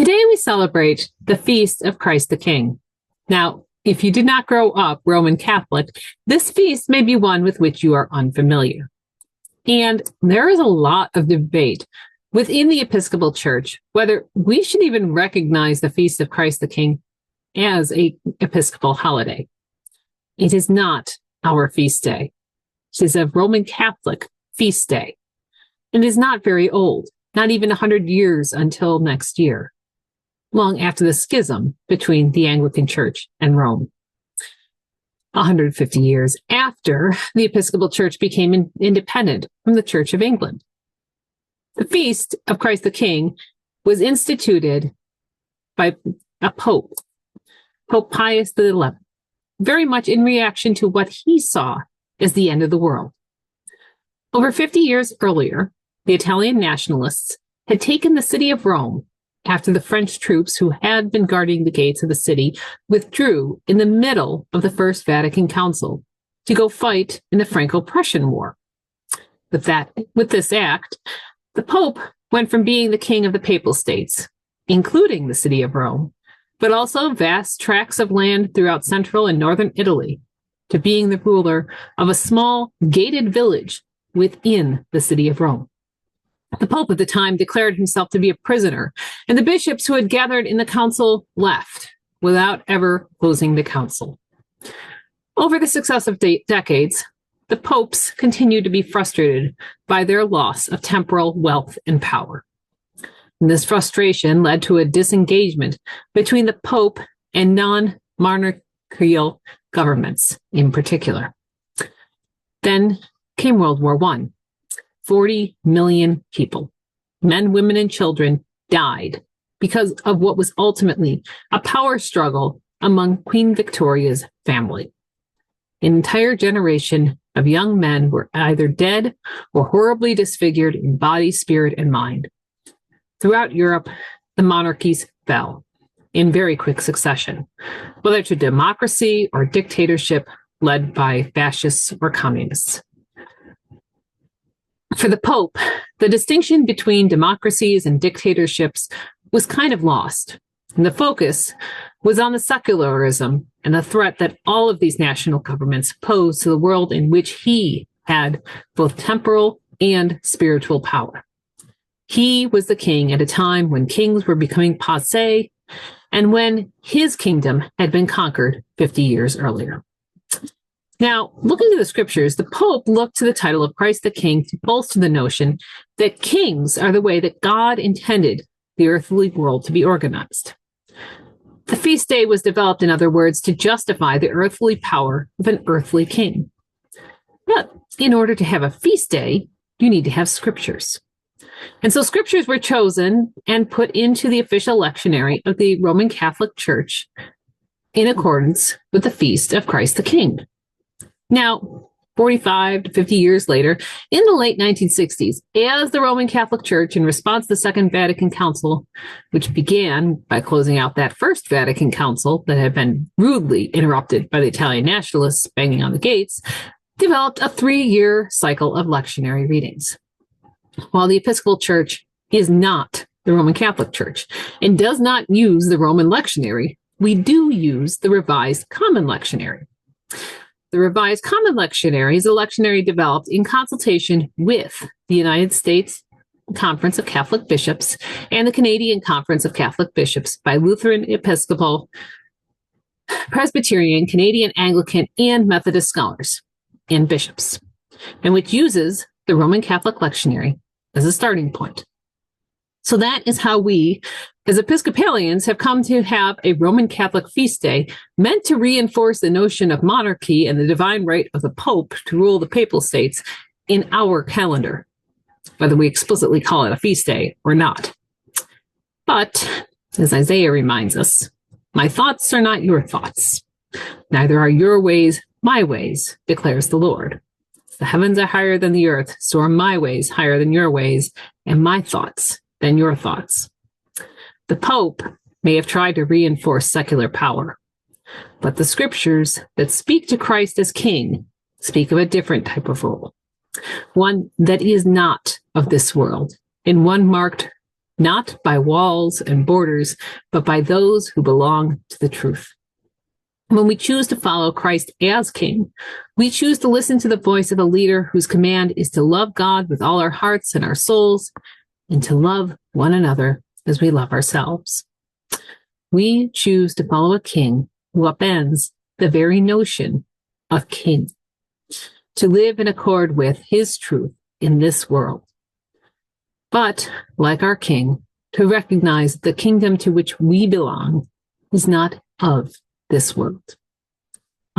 Today we celebrate the Feast of Christ the King. Now, if you did not grow up Roman Catholic, this feast may be one with which you are unfamiliar. And there is a lot of debate within the Episcopal Church whether we should even recognize the Feast of Christ the King as an Episcopal holiday. It is not our feast day. It is a Roman Catholic feast day. It is not very old, not even 100 years until next year, long after the schism between the Anglican Church and Rome. 150 years after the Episcopal Church became independent from the Church of England. The Feast of Christ the King was instituted by a pope, Pope Pius XI, very much in reaction to what he saw as the end of the world. Over 50 years earlier, the Italian nationalists had taken the city of Rome after the French troops who had been guarding the gates of the city withdrew in the middle of the First Vatican Council to go fight in the Franco-Prussian War. With this act, the Pope went from being the king of the Papal States, including the city of Rome, but also vast tracts of land throughout central and northern Italy, to being the ruler of a small gated village within the city of Rome. The Pope at the time declared himself to be a prisoner, and the bishops who had gathered in the council left without ever closing the council. Over the successive decades, the popes continued to be frustrated by their loss of temporal wealth and power. And this frustration led to a disengagement between the Pope and non-monarchical governments in particular. Then came World War I. 40 million people, men, women, and children, died because of what was ultimately a power struggle among Queen Victoria's family. An entire generation of young men were either dead or horribly disfigured in body, spirit, and mind. Throughout Europe, the monarchies fell in very quick succession, whether to democracy or dictatorship led by fascists or communists. For the Pope, the distinction between democracies and dictatorships was kind of lost, and the focus was on the secularism and the threat that all of these national governments posed to the world in which he had both temporal and spiritual power. He was the king at a time when kings were becoming passé and when his kingdom had been conquered 50 years earlier. Now, looking to the scriptures, the Pope looked to the title of Christ the King to bolster the notion that kings are the way that God intended the earthly world to be organized. The feast day was developed, in other words, to justify the earthly power of an earthly king. But in order to have a feast day, you need to have scriptures. And so scriptures were chosen and put into the official lectionary of the Roman Catholic Church in accordance with the Feast of Christ the King. Now, 45 to 50 years later, in the late 1960s, as the Roman Catholic Church, in response to the Second Vatican Council, which began by closing out that First Vatican Council that had been rudely interrupted by the Italian nationalists banging on the gates, developed a 3-year cycle of lectionary readings. While the Episcopal Church is not the Roman Catholic Church and does not use the Roman lectionary, we do use the Revised Common Lectionary. The Revised Common Lectionary is a lectionary developed in consultation with the United States Conference of Catholic Bishops and the Canadian Conference of Catholic Bishops by Lutheran, Episcopal, Presbyterian, Canadian Anglican, and Methodist scholars and bishops, and which uses the Roman Catholic Lectionary as a starting point. So that is how we, as Episcopalians, have come to have a Roman Catholic feast day meant to reinforce the notion of monarchy and the divine right of the Pope to rule the Papal States in our calendar, whether we explicitly call it a feast day or not. But, as Isaiah reminds us, my thoughts are not your thoughts. Neither are your ways my ways, declares the Lord. The heavens are higher than the earth, so are my ways higher than your ways, and my thoughts than your thoughts. The Pope may have tried to reinforce secular power, but the scriptures that speak to Christ as king speak of a different type of rule, one that is not of this world, and one marked not by walls and borders, but by those who belong to the truth. When we choose to follow Christ as King, we choose to listen to the voice of a leader whose command is to love God with all our hearts and our souls, and to love one another as we love ourselves. We choose to follow a king who upends the very notion of king, to live in accord with his truth in this world. But, like our king, to recognize that the kingdom to which we belong is not of this world.